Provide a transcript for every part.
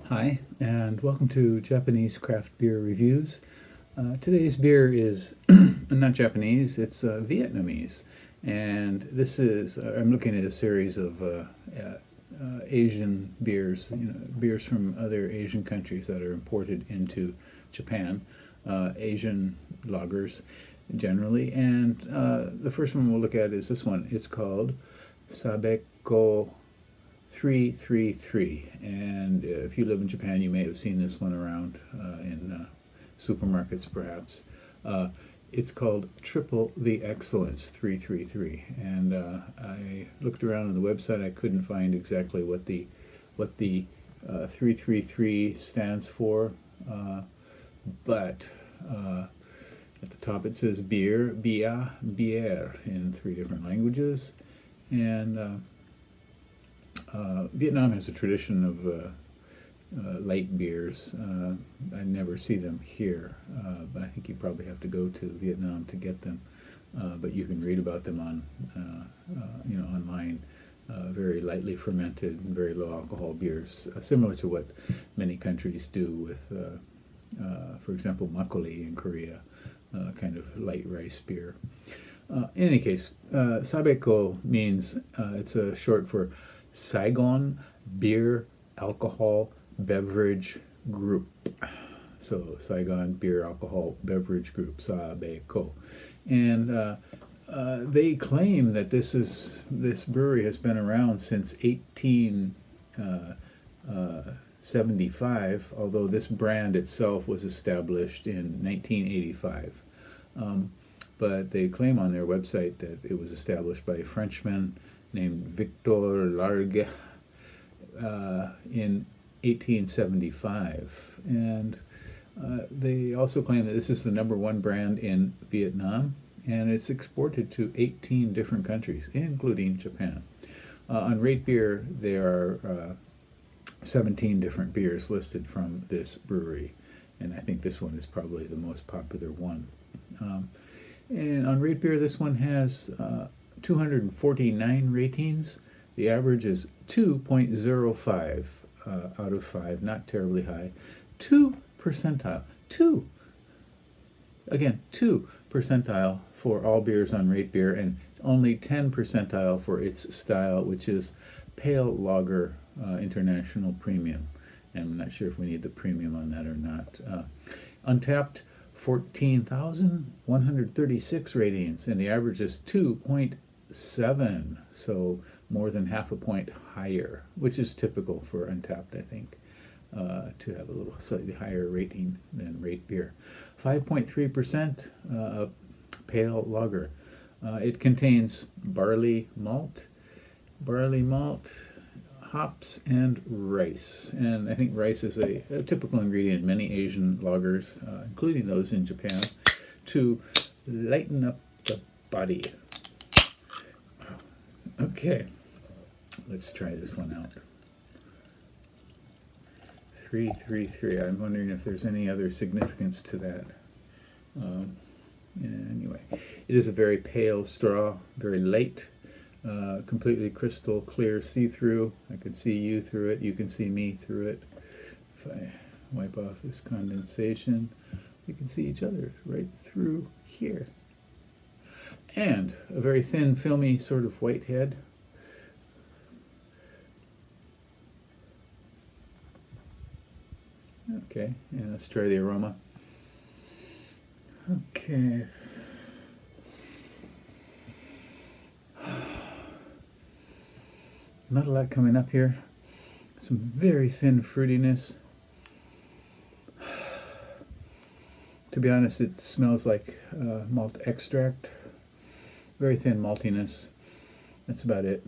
Hi, and welcome to Japanese Craft Beer Reviews. Today's beer is not Japanese, it's Vietnamese. And this is, I'm looking at a series of Asian beers, beers from other Asian countries that are imported into Japan, Asian lagers generally. And the first one we'll look at is this one. It's called Sabeco 333, and if you live in Japan you may have seen this one around in supermarkets perhaps. It's called Triple the Excellence 333, and I looked around on the website. I couldn't find exactly what the 333 stands for, but at the top it says beer, bier in 3 different languages. And Vietnam has a tradition of light beers. I never see them here, but I think you probably have to go to Vietnam to get them. But you can read about them on, online. Very lightly fermented and very low alcohol beers, similar to what many countries do with, for example, makgeolli in Korea, kind of light rice beer. In any case, Sabeco means it's a short for Saigon Beer Alcohol Beverage Group. So Saigon Beer Alcohol Beverage Group, Sabeco. And they claim that this brewery has been around since 1875, although this brand itself was established in 1985. But they claim on their website that it was established by a Frenchman named Victor Largue in 1875. And they also claim that this is the #1 brand in Vietnam, and it's exported to 18 different countries, including Japan. On Rate Beer, there are 17 different beers listed from this brewery, and I think this one is probably the most popular one. And on Rate Beer, this one has 249 ratings. The average is 2.05 out of 5, not terribly high. 2 percentile. 2 percentile for all beers on Rate Beer, and only 10 percentile for its style, which is Pale Lager International Premium. And I'm not sure if we need the premium on that or not. Untapped, 14,136 ratings, and the average is 2.7, so more than half a point higher, which is typical for Untapped, I think, to have a little slightly higher rating than Rate Beer. 5.3% pale lager. It contains barley malt, hops, and rice. And I think rice is a typical ingredient in many Asian lagers, including those in Japan, to lighten up the body. Okay, let's try this one out. 333. I'm wondering if there's any other significance to that. Anyway, it is a very pale straw, very light, completely crystal clear, see-through. I can see you through it. You can see me through it. If I wipe off this condensation, we can see each other right through here. And a very thin, filmy sort of white head. Okay, and let's try the aroma. Okay. Not a lot coming up here. Some very thin fruitiness. To be honest, it smells like malt extract. Very thin maltiness. That's about it.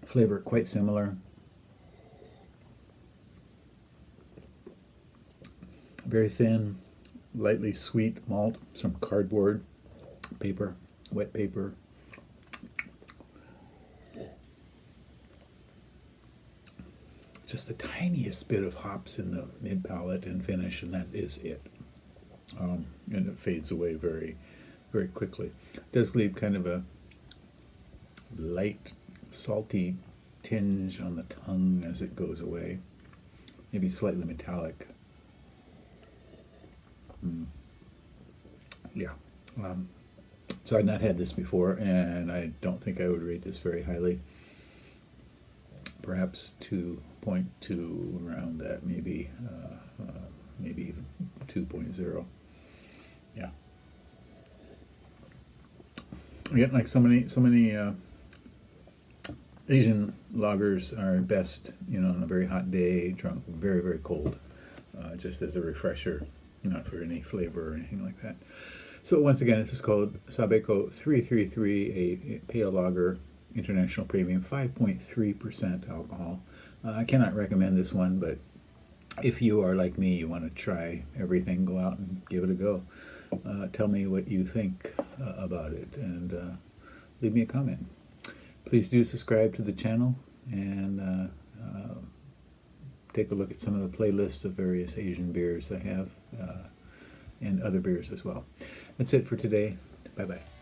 Flavor quite similar. Very thin, lightly sweet malt, some cardboard paper, wet paper. Just the tiniest bit of hops in the mid palate and finish, and that is it. And it fades away very, very quickly. It does leave kind of a light, salty tinge on the tongue as it goes away. Maybe slightly metallic. Yeah. So I'd not had this before, and I don't think I would rate this very highly. Perhaps 2.2, around that, maybe even 2.0. Yeah. Again, like so many Asian lagers are best, on a very hot day, drunk very, very cold, just as a refresher, not for any flavor or anything like that. So once again, this is called Sabeco 333, a pale lager, international premium, 5.3% alcohol. I cannot recommend this one, but if you are like me, you want to try everything, go out and give it a go. Tell me what you think about it, and leave me a comment. Please do subscribe to the channel, and take a look at some of the playlists of various Asian beers I have, and other beers as well. That's it for today. Bye-bye.